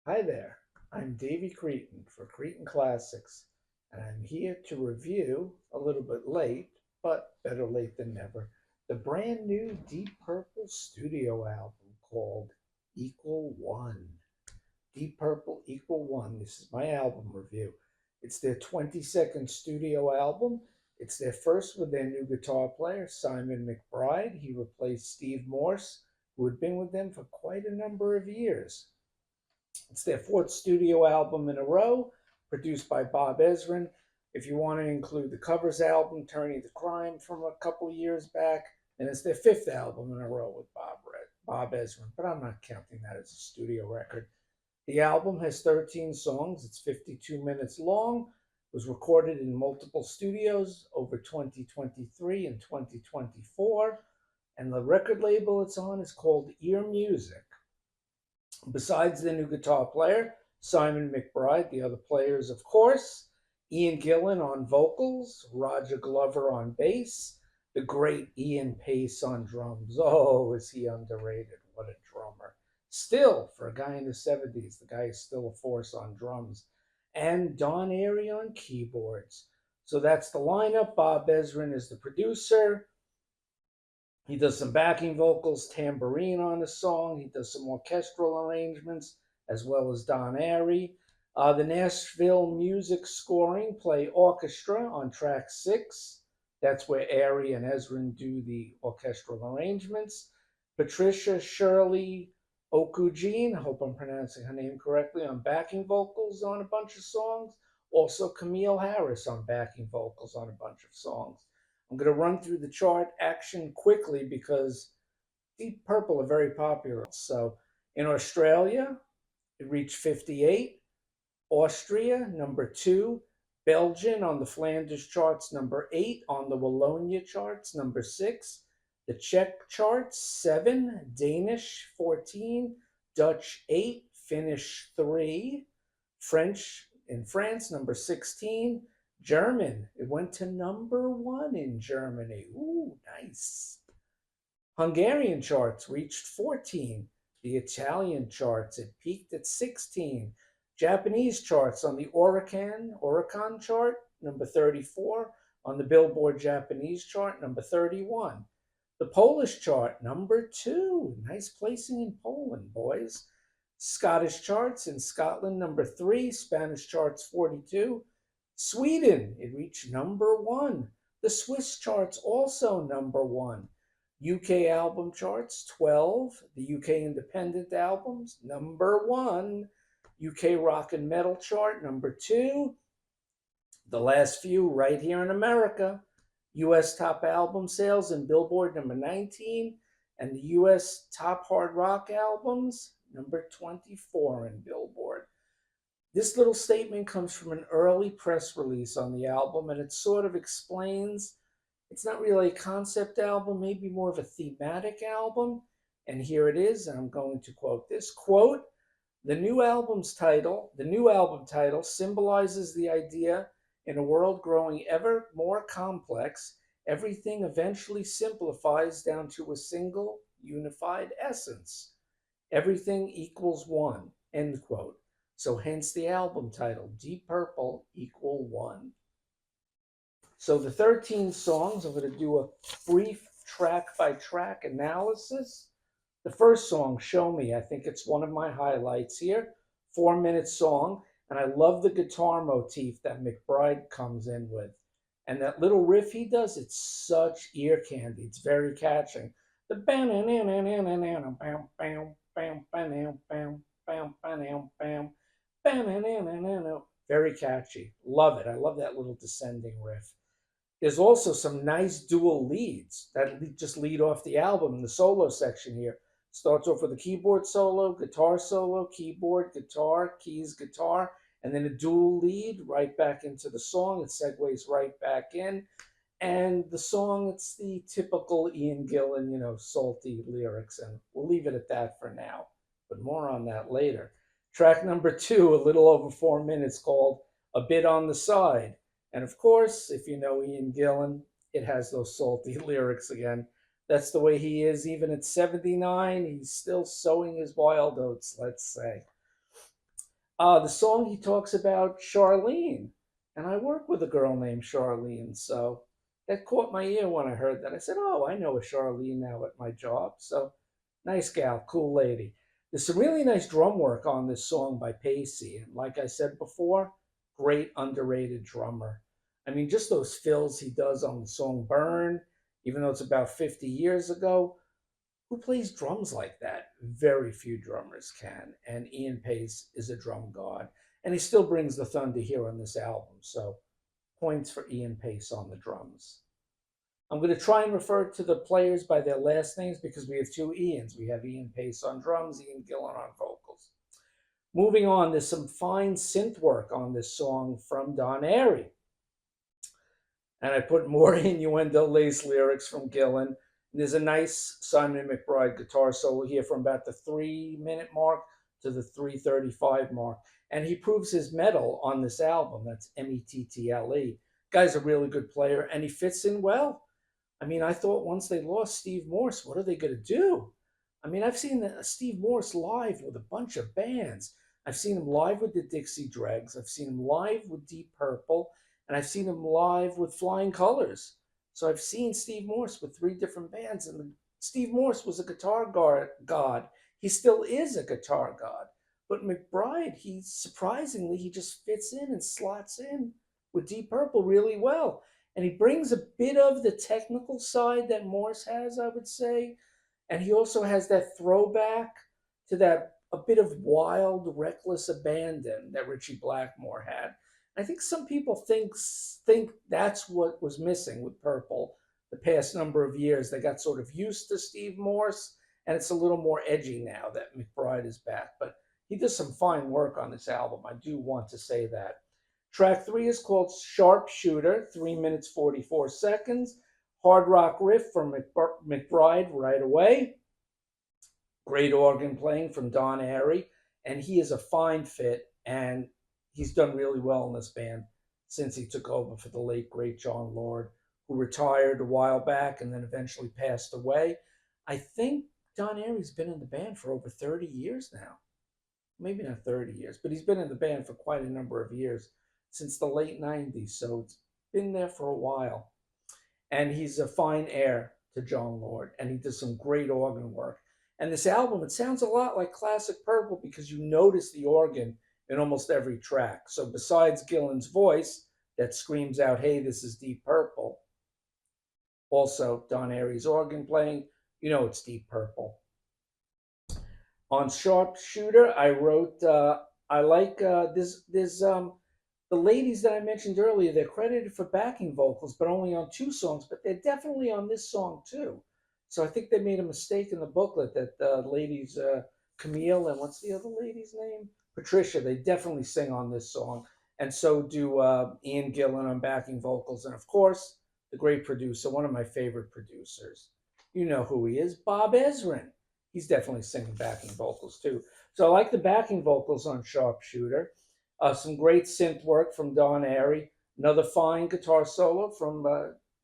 Hi there, I'm Davey Cretin for Cretin Classics, and I'm here to review, a little bit late, but better late than never, the brand new Deep Purple studio album called Equal One. Deep Purple Equal One. This is my album review. It's their 22nd studio album. It's their first with their new guitar player, Simon McBride. He replaced Steve Morse, who had been with them for quite a number of years. It's their fourth studio album in a row, produced by Bob Ezrin. If you want to include the covers album, Turning to Crime, from a couple of years back, then it's their fifth album in a row with Bob Ezrin. But I'm not counting that as a studio record. The album has 13 songs. It's 52 minutes long. It was recorded in multiple studios over 2023 and 2024. And the record label it's on is called Ear Music. Besides the new guitar player, Simon McBride, the other players, of course, Ian Gillan on vocals, Roger Glover on bass, the great Ian Pace on drums. Oh, is he underrated? What a drummer. Still, for a guy in the 70s, the guy is still a force on drums. And Don Airey on keyboards. So that's the lineup. Bob Ezrin is the producer. He does some backing vocals, tambourine on the song. He does some orchestral arrangements, as well as Don Airey. The Nashville Music Scoring play orchestra on track 6. That's where Airey and Ezrin do the orchestral arrangements. Patricia Shirley Okujin, I hope I'm pronouncing her name correctly, on backing vocals on a bunch of songs. Also, Camille Harris on backing vocals on a bunch of songs. I'm going to run through the chart action quickly because Deep Purple are very popular. So in Australia, it reached 58. Austria, number 2. Belgium on the Flanders charts, number 8. On the Wallonia charts, number 6. The Czech charts, 7. Danish, 14. Dutch, 8. Finnish, 3. French in France, number 16. German, it went to number 1 in Germany. Ooh, nice. Hungarian charts reached 14. The Italian charts, it peaked at 16. Japanese charts on the Oricon chart, number 34. On the Billboard Japanese chart, number 31. The Polish chart, number 2. Nice placing in Poland, boys. Scottish charts in Scotland, number 3. Spanish charts, 42. Sweden, it reached number 1. The Swiss charts also number 1. UK album charts, 12. The UK independent albums, number 1. UK rock and metal chart, number 2. The last few right here in America. US top album sales in Billboard, number 19. And the US top hard rock albums, number 24 in Billboard. This little statement comes from an early press release on the album, and it sort of explains it's not really a concept album, maybe more of a thematic album. And here it is, and I'm going to quote this quote, the new album title symbolizes the idea in a world growing ever more complex, everything eventually simplifies down to a single unified essence. Everything equals one, end quote. So hence the album title, Deep Purple Equal One. So the 13 songs, I'm going to do a brief track by track analysis. The first song, Show Me, I think it's one of my highlights here. 4-minute song, and I love the guitar motif that McBride comes in with. And that little riff he does, it's such ear candy. It's very catching. The bam bam bam bam bam bam bam bam bam bam. Very catchy. Love it. I love that little descending riff. There's also some nice dual leads that just lead off the album in the solo section here. Starts off with a keyboard solo, guitar solo, keyboard, guitar, keys, guitar, and then a dual lead right back into the song. It segues right back in. And the song, it's the typical Ian Gillan, salty lyrics. And we'll leave it at that for now. But more on that later. Track number 2, a little over 4 minutes, called A Bit on the Side. And of course, if you know Ian Gillan, it has those salty lyrics again. That's the way he is. Even at 79, he's still sowing his wild oats, let's say. The song he talks about Charlene, and I work with a girl named Charlene, so that caught my ear when I heard that. I said, "Oh, I know a Charlene now at my job." So nice gal, cool lady. There's some really nice drum work on this song by Pacey, and like I said before, great underrated drummer. I mean, just those fills he does on the song "Burn," even though it's about 50 years ago. Who plays drums like that? Very few drummers can. And Ian Pace is a drum god. And he still brings the thunder here on this album. So points for Ian Pace on the drums. I'm going to try and refer to the players by their last names because we have two Ians. We have Ian Pace on drums, Ian Gillan on vocals. Moving on, there's some fine synth work on this song from Don Airey. And I put more innuendo lace lyrics from Gillan. And there's a nice Simon McBride guitar solo here from about the 3 minute mark to the 3:35 mark. And he proves his mettle on this album. That's Mettle. Guy's a really good player and he fits in well. I mean, I thought once they lost Steve Morse, what are they going to do? I mean, I've seen Steve Morse live with a bunch of bands. I've seen him live with the Dixie Dregs. I've seen him live with Deep Purple, and I've seen him live with Flying Colors. So I've seen Steve Morse with three different bands, and Steve Morse was a guitar god. He still is a guitar god. But McBride, he surprisingly he just fits in and slots in with Deep Purple really well, and he brings a bit of the technical side that Morse has, I would say, and he also has that throwback to that a bit of wild, reckless abandon that Richie Blackmore had. I think some people think that's what was missing with Purple the past number of years. They got sort of used to Steve Morse, and it's a little more edgy now that McBride is back. But he does some fine work on this album. I do want to say that. Track 3 is called Sharpshooter, 3 minutes 44 seconds. Hard rock riff from McBride right away. Great organ playing from Don Airey, and he is a fine fit, and he's done really well in this band since he took over for the late great John Lord, who retired a while back and then eventually passed away. I think Don Airey's been in the band for over 30 years now. Maybe not 30 years, but he's been in the band for quite a number of years, since the late 90s, so it's been there for a while. And he's a fine heir to John Lord, and he does some great organ work. And this album, it sounds a lot like classic Purple because you notice the organ in almost every track. So besides Gillan's voice that screams out, "Hey, this is Deep Purple," also Don Airey's organ playing, you know it's Deep Purple. On Sharpshooter, I wrote, I like the ladies that I mentioned earlier. They're credited for backing vocals, but only on two songs. But they're definitely on this song too. So I think they made a mistake in the booklet that the ladies, Camille and what's the other lady's name? Patricia. They definitely sing on this song, and so do Ian Gillan on backing vocals, and of course the great producer, one of my favorite producers. You know who he is, Bob Ezrin. He's definitely singing backing vocals too. So I like the backing vocals on Sharpshooter. Some great synth work from Don Airey. Another fine guitar solo from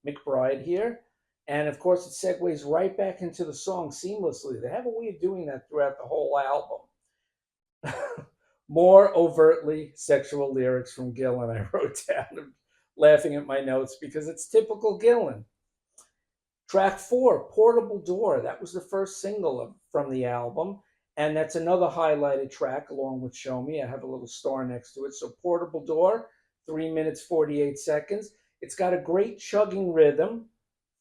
McBride here. And of course, it segues right back into the song seamlessly. They have a way of doing that throughout the whole album. More overtly sexual lyrics from Gillan, I wrote down, laughing at my notes because it's typical Gillan. Track 4, Portable Door. That was the first single from the album. And that's another highlighted track along with Show Me. I have a little star next to it. So Portable Door, 3 minutes 48 seconds. It's got a great chugging rhythm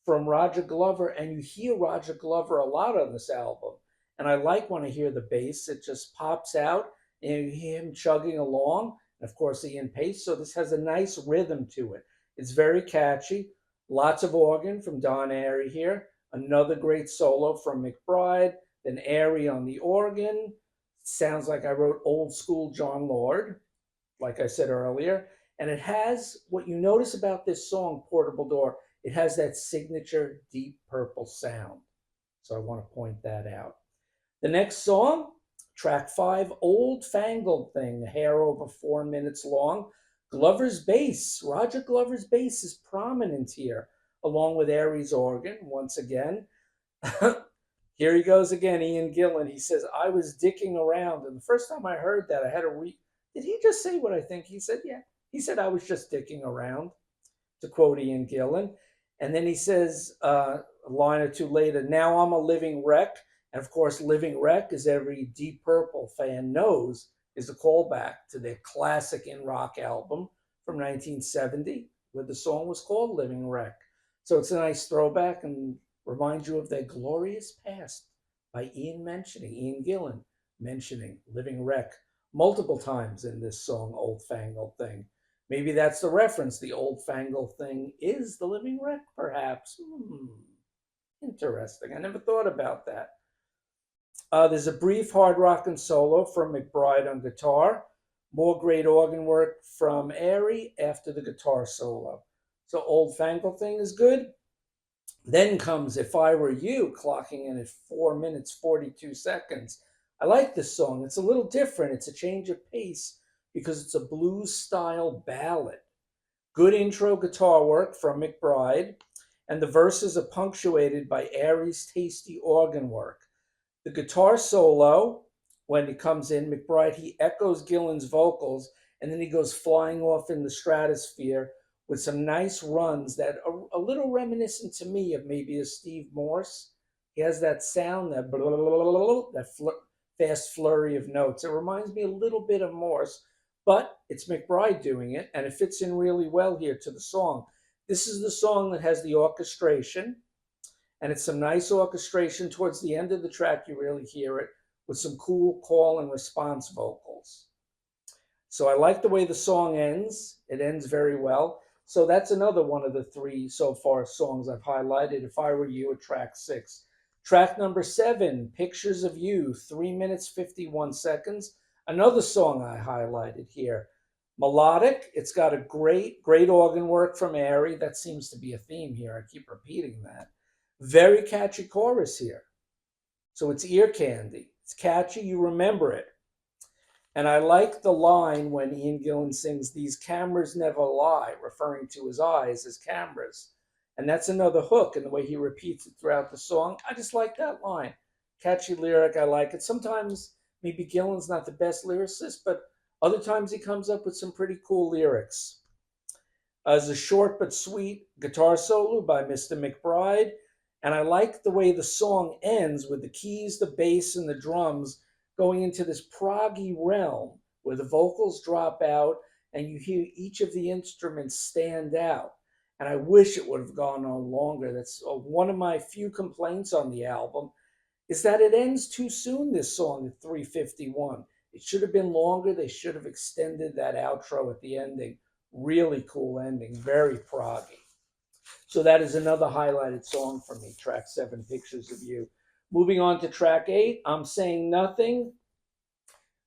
from Roger Glover, and you hear Roger Glover a lot on this album. And I like when I hear the bass, it just pops out and you hear him chugging along. And of course, Ian Pace. So this has a nice rhythm to it. It's very catchy. Lots of organ from Don Airey here. Another great solo from McBride. Then Airey on the organ. Sounds like I wrote old school John Lord, like I said earlier. And it has what you notice about this song, Portable Door. It has that signature Deep Purple sound. So I want to point that out. The next song, track 5, Old Fangled Thing, a hair over 4 minutes long. Glover's bass, Roger Glover's bass is prominent here, along with Airey's organ, once again. Here he goes again, Ian Gillan. He says, "I was dicking around." And the first time I heard that, I had to Did he just say what I think he said? Yeah. He said, I was just dicking around, to quote Ian Gillan. And then he says a line or two later, now I'm a living wreck. And of course, Living Wreck, as every Deep Purple fan knows, is a callback to their classic in rock album from 1970, where the song was called Living Wreck. So it's a nice throwback and reminds you of their glorious past by Ian Gillan mentioning Living Wreck multiple times in this song, Old Fangled Thing. Maybe that's the reference. The old fangled thing is the living wreck, perhaps. Interesting. I never thought about that. There's a brief hard rockin' solo from McBride on guitar. More great organ work from Airy after the guitar solo. So Old Fangled Thing is good. Then comes If I Were You, clocking in at 4 minutes 42 seconds. I like this song. It's a little different. It's a change of pace because it's a blues style ballad. Good intro guitar work from McBride, and the verses are punctuated by Airy's tasty organ work. The guitar solo, when it comes in, McBride, he echoes Gillan's vocals, and then he goes flying off in the stratosphere with some nice runs that are a little reminiscent to me of maybe a Steve Morse. He has that sound, that fast flurry of notes. It reminds me a little bit of Morse, but it's McBride doing it, and it fits in really well here to the song. This is the song that has the orchestration, and it's some nice orchestration towards the end of the track. You really hear it with some cool call and response vocals. So I like the way the song ends. It ends very well. So that's another one of the three so far songs I've highlighted. If I Were You at track 6. Track number 7, Pictures of You, 3 minutes 51 seconds. Another song I highlighted here. Melodic. It's got a great organ work from Airy. That seems to be a theme here. I keep repeating that. Very catchy chorus here. So it's ear candy. It's catchy. You remember it. And I like the line when Ian Gillan sings, "These cameras never lie," referring to his eyes as cameras. And that's another hook in the way he repeats it throughout the song. I just like that line. Catchy lyric. I like it. Sometimes maybe Gillan's not the best lyricist, but other times he comes up with some pretty cool lyrics. As a short but sweet guitar solo by Mr. McBride. And I like the way the song ends with the keys, the bass, and the drums going into this proggy realm where the vocals drop out and you hear each of the instruments stand out. And I wish it would have gone on longer. That's one of my few complaints on the album, is that it ends too soon, this song at 3:51. It should have been longer. They should have extended that outro at the ending. Really cool ending, very proggy. So that is another highlighted song for me, track 7, Pictures of You. Moving on to track 8, I'm Saying Nothing.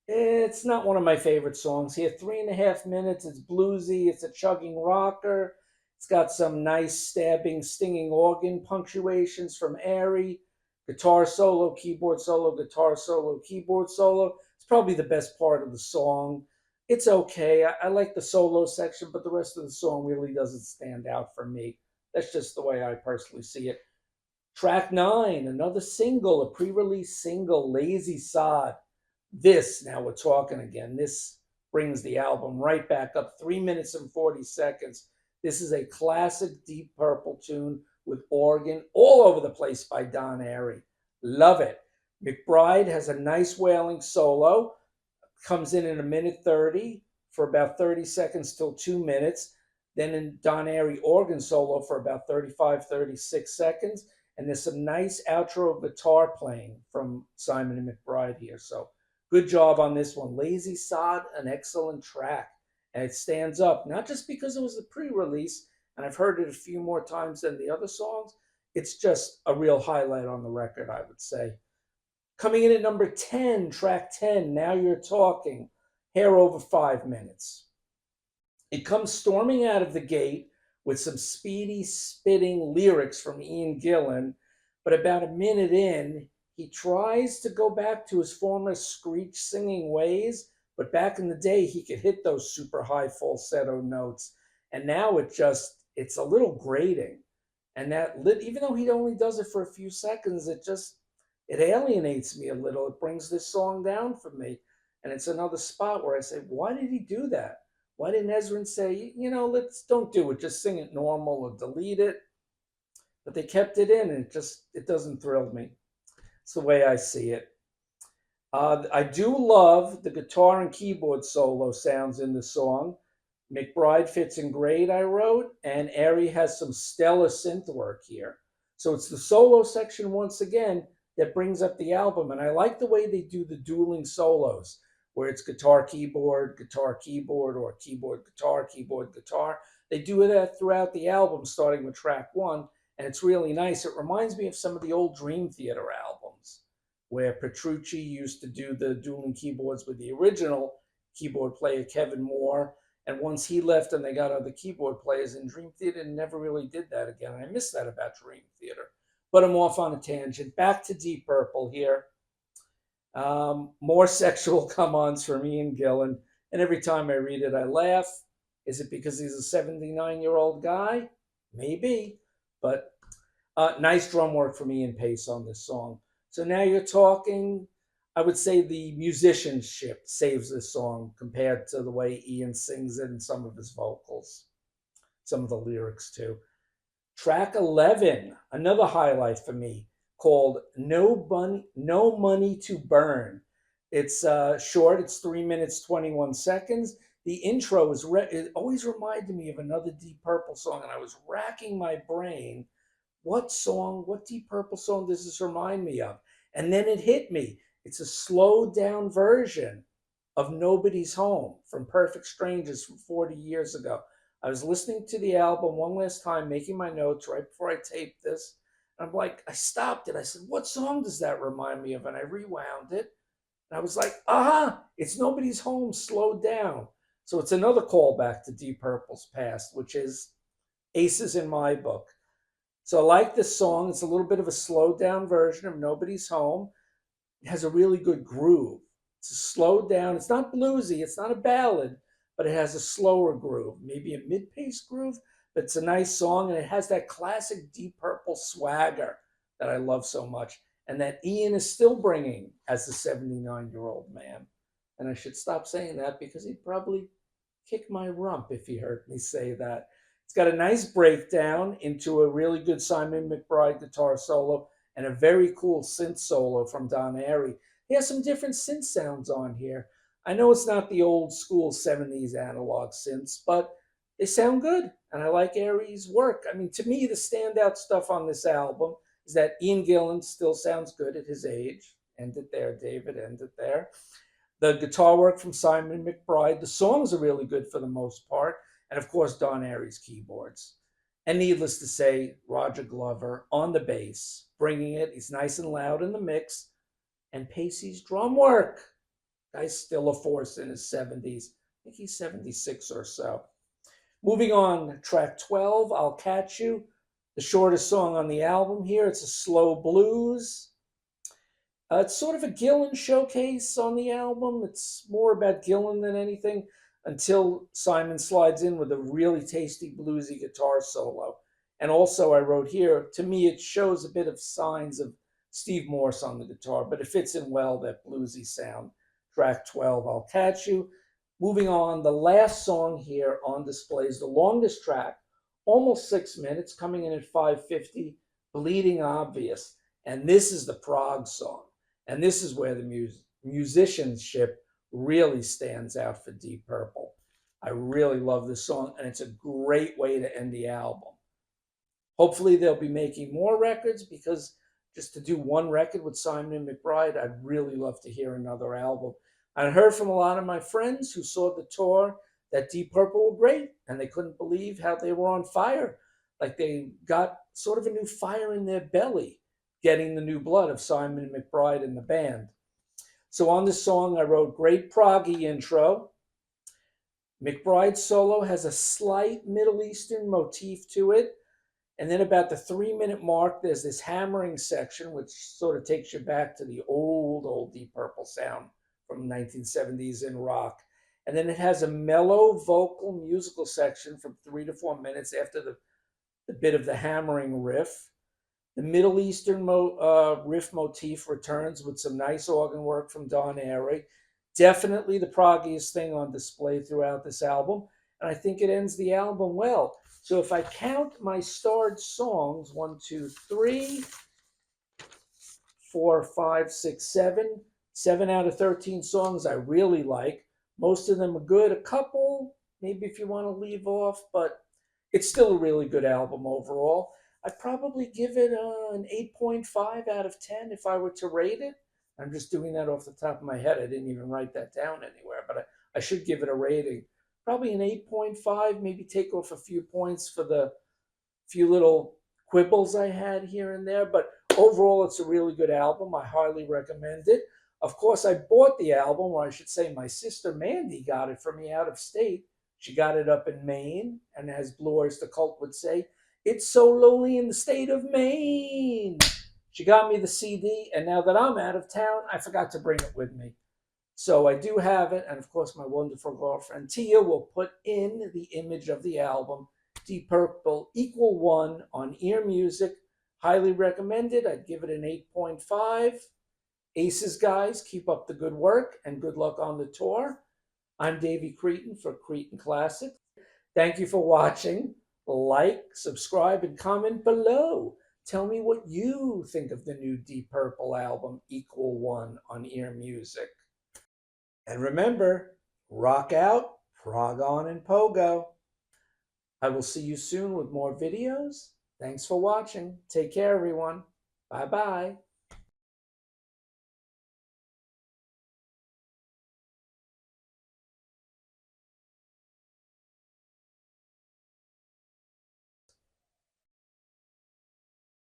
It's not one of my favorite songs here. 3.5 minutes. It's bluesy. It's a chugging rocker. It's got some nice stabbing, stinging organ punctuations from Airy. Guitar solo, keyboard solo, guitar solo, keyboard solo. It's probably the best part of the song. It's okay. I like the solo section, but the rest of the song really doesn't stand out for me. That's just the way I personally see it. Track 9, another single, a pre-release single, Lazy Sod. This, now we're talking again. This brings the album right back up, 3 minutes and 40 seconds. This is a classic Deep Purple tune with organ all over the place by Don Airy. Love it. McBride has a nice wailing solo, comes in 1:30 for about 30 seconds till 2 minutes. Then in Don Airy organ solo for about 35, 36 seconds. And there's some nice outro guitar playing from Simon and McBride here. So good job on this one. Lazy Sod, an excellent track. And it stands up, not just because it was a pre-release, and I've heard it a few more times than the other songs. It's just a real highlight on the record, I would say. Coming in at number 10, track 10, Now You're Talking, hair over 5 minutes. It comes storming out of the gate with some speedy, spitting lyrics from Ian Gillan, but about a minute in, he tries to go back to his former screech singing ways, but back in the day, he could hit those super high falsetto notes, and now it's a little grating. And even though he only does it for a few seconds, it alienates me a little. It brings this song down for me. And it's another spot where I say, why did he do that? Why didn't Ezrin say, let's don't do it, just sing it normal or delete it? But they kept it in, and it doesn't thrill me. It's the way I see it. I do love the guitar and keyboard solo sounds in the song. McBride fits in great, I wrote, and Airy has some stellar synth work here. So it's the solo section once again that brings up the album. And I like the way they do the dueling solos, where it's guitar, keyboard, or keyboard, guitar, keyboard, guitar. They do that throughout the album, starting with track one, and it's really nice. It reminds me of some of the old Dream Theater albums, where Petrucci used to do the dueling keyboards with the original keyboard player, Kevin Moore. And once he left and they got other keyboard players, and Dream Theater never really did that again. I miss that about Dream Theater. But I'm off on a tangent. Back to Deep Purple here. More sexual come ons from Ian Gillan. And every time I read it, I laugh. Is it because he's a 79-year-old guy? Maybe. But nice drum work from Ian Pace on this song. So now you're talking, I would say the musicianship saves this song compared to the way Ian sings it and some of his vocals, some of the lyrics too. Track 11, another highlight for me, called No Money to Burn. It's short, it's 3 minutes, 21 seconds. The intro it always reminded me of another Deep Purple song, and I was racking my brain. What Deep Purple song does this remind me of? And then it hit me. It's a slowed down version of Nobody's Home from Perfect Strangers from 40 years ago. I was listening to the album one last time, making my notes right before I taped this. And I'm like, I stopped it. I said, what song does that remind me of? And I rewound it. And I was like, it's Nobody's Home slowed down. So it's another callback to Deep Purple's past, which is Aces in my book. So I like this song. It's a little bit of a slowed down version of Nobody's Home. It has a really good groove. It's a slowed down. It's not bluesy. It's not a ballad, but it has a slower groove, maybe a mid-paced groove. But it's a nice song, and it has that classic Deep Purple swagger that I love so much, and that Ian is still bringing as a 79-year-old man. And I should stop saying that because he'd probably kick my rump if he heard me say that. It's got a nice breakdown into a really good Simon McBride guitar solo and a very cool synth solo from Don Airey. He has some different synth sounds on here. I know it's not the old school 70s analog synths, but they sound good, and I like Airey's work. I mean, to me, the standout stuff on this album is that Ian Gillan still sounds good at his age. End it there, David, end it there. The guitar work from Simon McBride. The songs are really good for the most part. And of course, Don Airey's keyboards. And needless to say, Roger Glover on the bass, bringing it. He's nice and loud in the mix. And Pacey's drum work. Guy's still a force in his 70s. I think he's 76 or so. Moving on, track 12, I'll Catch You. The shortest song on the album here. It's a slow blues. It's sort of a Gillan showcase on the album. It's more about Gillan than anything until Simon slides in with a really tasty bluesy guitar solo. And also, I wrote here, to me, it shows a bit of signs of Steve Morse on the guitar, but it fits in well, that bluesy sound. Track 12, I'll Catch You. Moving on, the last song here on display is the longest track, almost 6 minutes, coming in at 5:50, Bleeding Obvious. And this is the Prague song. And this is where the musicianship really stands out for Deep Purple. I really love this song, and it's a great way to end the album. Hopefully, they'll be making more records, because just to do one record with Simon McBride, I'd really love to hear another album. I heard from a lot of my friends who saw the tour that Deep Purple were great, and they couldn't believe how they were on fire. Like they got sort of a new fire in their belly, getting the new blood of Simon McBride and the band. So on this song, I wrote great proggy intro. McBride's solo has a slight Middle Eastern motif to it. And then about the 3-minute mark, there's this hammering section, which sort of takes you back to the old Deep Purple sound from 1970s in rock. And then it has a mellow vocal musical section from 3 to 4 minutes after the bit of the hammering riff. The Middle Eastern riff motif returns with some nice organ work from Don Airey. Definitely the proggiest thing on display throughout this album, and I think it ends the album well. So if I count my starred songs, one, two, three, 4, 5, 6, 7. 7 out of 13 songs I really like. Most of them are good. A couple, maybe if you want to leave off, but it's still a really good album overall. I'd probably give it an 8.5 out of 10 if I were to rate it. I'm just doing that off the top of my head. I didn't even write that down anywhere, but I should give it a rating. Probably an 8.5, maybe take off a few points for the few little quibbles I had here and there, but overall, it's a really good album. I highly recommend it. Of course, I bought the album, or I should say, my sister Mandy got it for me out of state. She got it up in Maine, and as Blue Oyster Cult would say, it's so lonely in the state of Maine. She got me the CD, and now that I'm out of town, I forgot to bring it with me. So I do have it, and of course, my wonderful girlfriend Tia will put in the image of the album, Deep Purple Equal One, on Ear Music. Highly recommended. I'd give it an 8.5. Aces, guys, keep up the good work and good luck on the tour. I'm Davey Cretin for Cretin Classic. Thank you for watching. Like, subscribe, and comment below. Tell me what you think of the new Deep Purple album, Equal One, on Ear Music. And remember, rock out, prog on, and pogo. I will see you soon with more videos. Thanks for watching. Take care, everyone. Bye-bye.